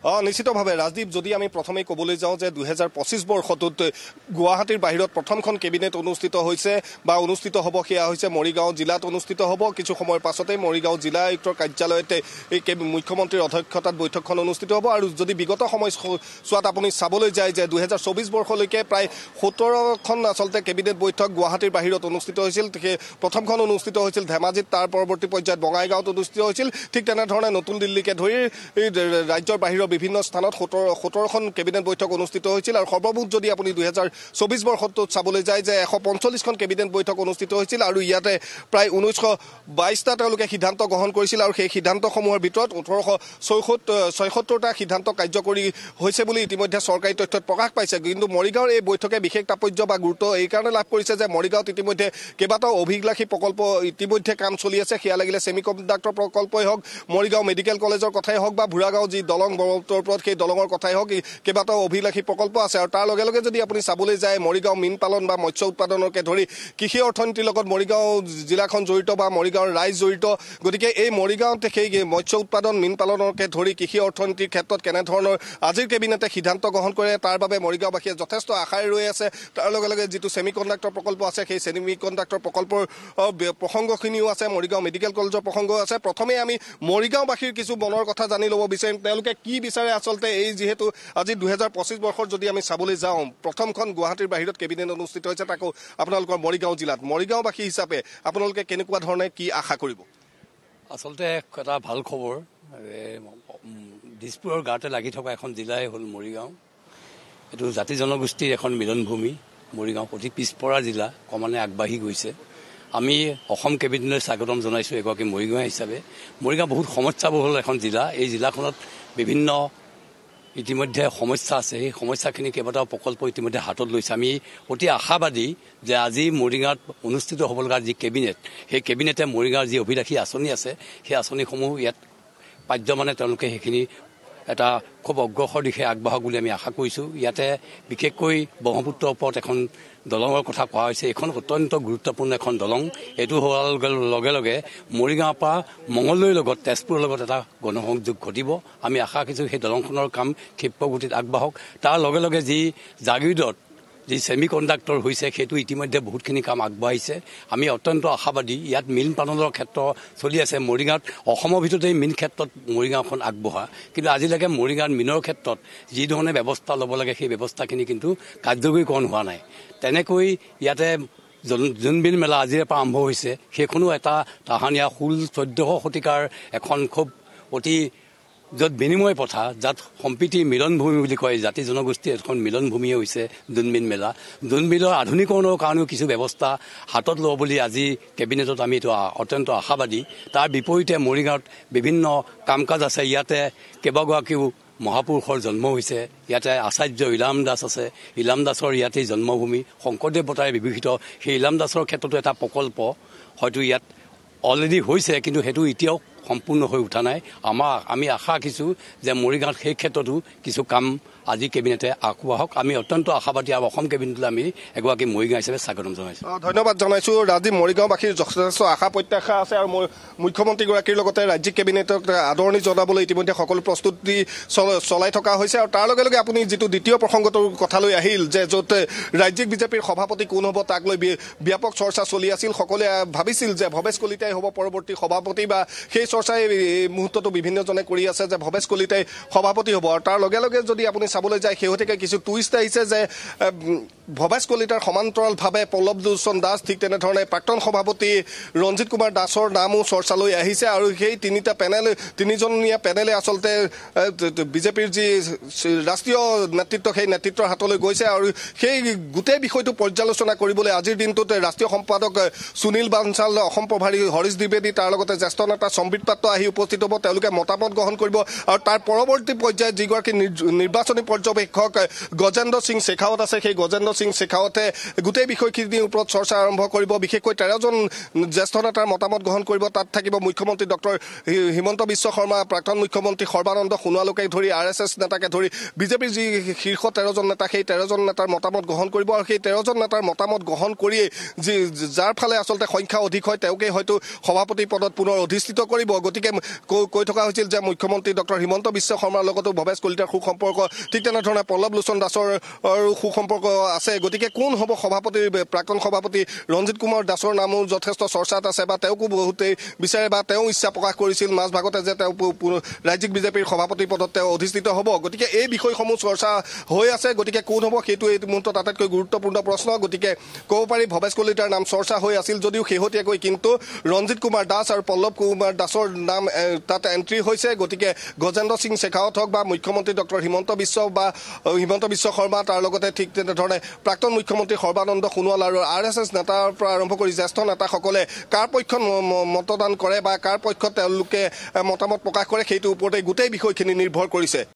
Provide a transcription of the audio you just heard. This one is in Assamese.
নিশ্চিতভাৱে ৰাজদীপ, যদি আমি প্ৰথমে ক'বলৈ যাওঁ যে 2025 বৰ্ষটোত গুৱাহাটীৰ বাহিৰত প্ৰথমখন কেবিনেট অনুষ্ঠিত হৈছে বা অনুষ্ঠিত হ'ব, সেয়া হৈছে মৰিগাঁও জিলাত অনুষ্ঠিত হ'ব। কিছু সময়ৰ পাছতে মৰিগাঁও জিলা আয়ুক্তৰ কাৰ্যালয়তে এই মুখ্যমন্ত্ৰীৰ অধ্যক্ষতাত বৈঠকখন অনুষ্ঠিত হ'ব। আৰু যদি বিগত সময়ছোৱাত আপুনি চাবলৈ যায় যে 2024 বৰ্ষলৈকে প্ৰায় 17খন আচলতে কেবিনেট বৈঠক গুৱাহাটীৰ বাহিৰত অনুষ্ঠিত হৈছিল। প্ৰথমখন অনুষ্ঠিত হৈছিল ধেমাজিত, তাৰ পৰৱৰ্তী পৰ্যায়ত বঙাইগাঁৱত অনুষ্ঠিত হৈছিল। ঠিক তেনেধৰণে নতুন দিল্লীকে ধৰি ৰাজ্যৰ বাহিৰৰ বিভিন্ন স্থানত 17খন কেবিনেট বৈঠক অনুষ্ঠিত হৈছিল। আৰু সৰ্বমুঠ যদি আপুনি 2024 বৰ্ষটোত চাবলৈ যায় যে 145খন কেবিনেট বৈঠক অনুষ্ঠিত হৈছিল। আৰু ইয়াতে প্ৰায় 1922টা তেওঁলোকে সিদ্ধান্ত গ্ৰহণ কৰিছিল। আৰু সেই সিদ্ধান্তসমূহৰ ভিতৰত 1876টা সিদ্ধান্ত কাৰ্যকৰী হৈছে বুলি ইতিমধ্যে চৰকাৰী তথ্যত প্ৰকাশ পাইছে। কিন্তু মৰিগাঁৱৰ এই বৈঠকে বিশেষ তাৎপৰ্য বা গুৰুত্ব এইকাৰণে লাভ কৰিছে যে মৰিগাঁৱত ইতিমধ্যে কেইবাটাও অভিলাষী প্ৰকল্প ইতিমধ্যে কাম চলি আছে। সেয়া লাগিলে ছেমি কণ্ডাক্টৰ প্ৰকল্পই হওক, মৰিগাঁও মেডিকেল কলেজৰ কথাই হওক বা ভুৰাগাঁও যি দলং ব্ৰহ্মপুত্ৰৰ ওপৰত সেই দলঙৰ কথাই হওক, কেইবাটাও অভিলাষী প্ৰকল্প আছে। আৰু তাৰ লগে লগে যদি আপুনি চাবলৈ যায় মৰিগাঁও মীন পালন বা মৎস্য উৎপাদনকে ধৰি কৃষি অৰ্থনীতিৰ লগত মৰিগাঁও জিলাখন জড়িত বা মৰিগাঁৱৰ ৰাইজ জড়িত। গতিকে এই মৰিগাঁৱতে সেই মৎস্য উৎপাদন, মীন পালনকে ধৰি কৃষি অৰ্থনীতিৰ ক্ষেত্ৰত কেনেধৰণৰ আজিৰ কেবিনেটে সিদ্ধান্ত গ্ৰহণ কৰে তাৰ বাবে মৰিগাঁওবাসীয়ে যথেষ্ট আশাৰে ৰৈ আছে। তাৰ লগে লগে যিটো ছেমি কণ্ডাক্টৰ প্ৰকল্প আছে, সেই ছেমি কণ্ডাক্টৰ প্ৰকল্পৰ প্ৰসংগখিনিও আছে, মৰিগাঁও মেডিকেল কলেজৰ প্ৰসংগও আছে। প্ৰথমে আমি মৰিগাঁওবাসীৰ কিছু মনৰ কথা জানি ল'ব বিচাৰিম, তেওঁলোকে কি বিচাৰে আচলতে। এই যিহেতু আজি 2025 বৰ্ষত যদি আমি চাবলৈ যাওঁ, প্ৰথমখন গুৱাহাটীৰ বাহিৰত কেবিনেট অনুষ্ঠিত হৈছে, তাকো আপোনালোকৰ মৰিগাঁও জিলাত। মৰিগাঁওবাসী হিচাপে আপোনালোকে কেনেকুৱা ধৰণে কি আশা কৰিব? আচলতে এটা ভাল খবৰ, দিছপুৰৰ গাতে লাগি থকা এখন জিলাই হ'ল মৰিগাঁও। এইটো জাতি জনগোষ্ঠীৰ এখন মিলনভূমি। মৰিগাঁও অতি পিছপৰা জিলা, ক্ৰমান্বয়ে আগবাঢ়ি গৈছে। আমি অসম কেবিনেটলৈ স্বাগতম জনাইছোঁ এগৰাকী মৰিগাঁও হিচাপে। মৰিগাঁও বহুত সমস্যাবহুল এখন জিলা। এই জিলাখনত বিভিন্ন ইতিমধ্যে সমস্যা আছে। সেই সমস্যাখিনি কেইবাটাও প্ৰকল্প ইতিমধ্যে হাতত লৈছে। আমি অতি আশাবাদী যে আজি মৰিগাঁৱত অনুষ্ঠিত হ'ব লগা যি কেবিনেট, সেই কেবিনেটে মৰিগাঁৱৰ যি অভিলাষী আঁচনি আছে, সেই আঁচনিসমূহ ইয়াত পাৰ্যমানে তেওঁলোকে সেইখিনি এটা খুব অগ্ৰসৰ দিশে আগবাঢ়ক বুলি আমি আশা কৰিছোঁ। ইয়াতে বিশেষকৈ ব্ৰহ্মপুত্ৰৰ ওপৰত এখন দলঙৰ কথা কোৱা হৈছে। এইখন অত্যন্ত গুৰুত্বপূৰ্ণ এখন দলং। এইটো হোৱাৰ লগে লগে মৰিগাঁৱৰ পৰা মঙলদৈৰ লগত তেজপুৰৰ লগত এটা গণসংযোগ ঘটিব। আমি আশা কৰিছোঁ সেই দলংখনৰ কাম ক্ষিপ্ৰ গতিত আগবাঢ়ক। তাৰ লগে লগে যি জাগিৰোডত যি ছেমি কণ্ডাক্টৰ হৈছে, সেইটো ইতিমধ্যে বহুতখিনি কাম আগবাঢ়িছে। আমি অত্যন্ত আশাবাদী। ইয়াত মীন পালনৰ ক্ষেত্ৰ চলি আছে। মৰিগাঁৱত অসমৰ ভিতৰতেই মীন ক্ষেত্ৰত মৰিগাঁওখন আগবঢ়া। কিন্তু আজিলৈকে মৰিগাঁৱত মীনৰ ক্ষেত্ৰত যি ধৰণে ব্যৱস্থা ল'ব লাগে, সেই ব্যৱস্থাখিনি কিন্তু কাৰ্যকৰীকৰণ হোৱা নাই। তেনেকৈ ইয়াতে জোনবিল মেলা আজিৰে পৰা আৰম্ভ হৈছে, সেইখনো এটা তাহানীয়া 1400 শতিকাৰ এখন খুব অতি য'ত বিনিময় প্ৰথা, যাত সম্প্ৰীতিৰ মিলনভূমি বুলি কয়, জাতি জনগোষ্ঠীৰ এখন মিলনভূমিয়ে হৈছে জোনবিল মেলা। জোনবিলৰ আধুনিকৰণৰ কাৰণেও কিছু ব্যৱস্থা হাতত ল'ব বুলি আজি কেবিনেটত আমি এইটো অত্যন্ত আশাবাদী। তাৰ বিপৰীতে মৰিগাঁৱত বিভিন্ন কাম কাজ আছে। ইয়াতে কেইবাগৰাকীও মহাপুৰুষৰ জন্ম হৈছে। ইয়াতে আচাৰ্য ইলাম দাস আছে। ইলাম দাসৰ ইয়াতেই জন্মভূমি, শংকৰদেৱ বঁটাৰে বিভূষিত। সেই ইলাম দাসৰ ক্ষেত্ৰতো এটা প্ৰকল্প হয়তো ইয়াত অলৰেডি হৈছে, কিন্তু সেইটো এতিয়াও সম্পূৰ্ণ হৈ উঠা নাই। আমি আশা ৰাখিছোঁ যে মৰিগাঁৱত সেই ক্ষেত্ৰতো কিছু কাম আজি কেবিনেটে আগবঢ়াওক। আমি অত্যন্ত আশাবাদী আৰু অসম কেবিনেটলৈ আমি এগৰাকী মৰিগাঁও হিচাপে স্বাগতম জনাইছোঁ। ধন্যবাদ জনাইছোঁ ৰাজীৱ। মৰিগাঁওবাসীৰ যথেষ্ট আশা প্ৰত্যাশা আছে আৰু মুখ্যমন্ত্ৰীগৰাকীৰ লগতে ৰাজ্যিক কেবিনেটক আদৰণি জনাবলৈ ইতিমধ্যে সকলো প্ৰস্তুতি চলাই থকা হৈছে। আৰু তাৰ লগে লগে আপুনি যিটো দ্বিতীয় প্ৰসংগটোৰ কথালৈ আহিল, যে য'ত ৰাজ্যিক বিজেপিৰ সভাপতি কোন হ'ব তাক লৈ ব্যাপক চৰ্চা চলি আছিল। সকলোৱে ভাবিছিল যে ভৱেশ কলিতাই হ'ব পৰৱৰ্তী সভাপতি, বা সেই চৰ্চাই এই মুহূৰ্ততো বিভিন্নজনে কৰি আছে যে ভৱেশ কলিতাই সভাপতি হ'ব। আৰু তাৰ লগে লগে যদি আপুনি চাবলৈ যায়, শেহতীয়াকৈ কিছু টুইষ্ট আহিছে যে ভৱেশ কলিতাৰ সমান্তৰালভাৱে পল্লৱ লোচন দাস, ঠিক তেনেধৰণে প্ৰাক্তন সভাপতি ৰঞ্জিত কুমাৰ দাসৰ নামো চৰ্চালৈ আহিছে। আৰু সেই তিনিজনীয়া পেনেলে আচলতে বিজেপিৰ যি ৰাষ্ট্ৰীয় নেতৃত্ব, সেই নেতৃত্বৰ হাতলৈ গৈছে। আৰু সেই গোটেই বিষয়টো পৰ্যালোচনা কৰিবলৈ আজিৰ দিনটোত ৰাষ্ট্ৰীয় সম্পাদক সুনীল বানচাল, অসম প্ৰভাৰী হৰিশ দ্বিবেদী, তাৰ লগতে জ্যেষ্ঠ নেতা সম্বিত পাত্ৰ আহি উপস্থিত হ'ব। তেওঁলোকে মতামত গ্ৰহণ কৰিব। আৰু তাৰ পৰৱৰ্তী পৰ্যায়ত যিগৰাকী নিৰ্বাচনী পৰ্যবেক্ষক গজেন্দ্ৰ সিং শেখাৱত আছে, সেই গজেন্দ্ৰ সিং শেখাৱতে গোটেই বিষয়খিনিৰ ওপৰত চৰ্চা আৰম্ভ কৰিব। বিশেষকৈ 13জন জ্যেষ্ঠ নেতাৰ মতামত গ্ৰহণ কৰিব। তাত থাকিব মুখ্যমন্ত্ৰী ডক্টৰ হিমন্ত বিশ্ব শৰ্মা, প্ৰাক্তন মুখ্যমন্ত্ৰী সৰ্বানন্দ সোণোৱালকে ধৰি RSS নেতাকে ধৰি বিজেপিৰ যি শীৰ্ষ 13জন নেতা, সেই 13জন নেতাৰ মতামত গ্ৰহণ কৰিব। আৰু সেই 13জন নেতাৰ মতামত গ্ৰহণ কৰিয়েই যাৰ ফালে আচলতে সংখ্যা অধিক হয়, তেওঁকেই হয়তো সভাপতি পদত পুনৰ অধিষ্ঠিত কৰিব। গতিকে কৈ থকা হৈছিল যে মুখ্যমন্ত্ৰী ডক্টৰ হিমন্ত বিশ্ব শৰ্মাৰ লগতো ভৱেশ কলিতাৰ সুসম্পৰ্ক ঠিক তেনেধৰণে পল্লৱ লোচন দাসৰ সুসম্পৰ্ক আছে গতিকে কোন হ'ব সভাপতি প্ৰাক্তন সভাপতি ৰঞ্জিত কুমাৰ দাসৰ নামো যথেষ্ট চৰ্চাত আছে বা তেওঁকো বহুতেই বিচাৰে বা তেওঁ ইচ্ছা প্ৰকাশ কৰিছিল মাজভাগতে যে তেওঁ ৰাজ্যিক বিজেপিৰ সভাপতি পদত তেওঁ অধিষ্ঠিত হ'ব গতিকে এই বিষয়সমূহ চৰ্চা হৈ আছে গতিকে কোন হ'ব সেইটো এই মুহূৰ্তত আটাইতকৈ গুৰুত্বপূৰ্ণ প্ৰশ্ন গতিকে ক'ব পাৰি ভৱেশ কলিতাৰ নাম চৰ্চা হৈ আছিল যদিও শেহতীয়াকৈ কিন্তু ৰঞ্জিত কুমাৰ দাস আৰু পল্লৱ কুমাৰ দাসৰ নাম তাত এণ্ট্ৰি হৈছে গতিকে গজেন্দ্ৰ সিং শেখাৱত হওক বা মুখ্যমন্ত্ৰী ডক্টৰ হিমন্ত বিশ্ব শৰ্মা তাৰ লগতে ঠিক তেনেধৰণে প্ৰাক্তন মুখ্যমন্ত্ৰী সৰ্বানন্দ সোণোৱাল আৰু RSS নেতাৰ পৰা আৰম্ভ কৰি জ্যেষ্ঠ নেতাসকলে কাৰ পক্ষত মতদান কৰে বা কাৰ পক্ষত তেওঁলোকে মতামত প্ৰকাশ কৰে সেইটোৰ ওপৰতে গোটেই বিষয়খিনি নিৰ্ভৰ কৰিছে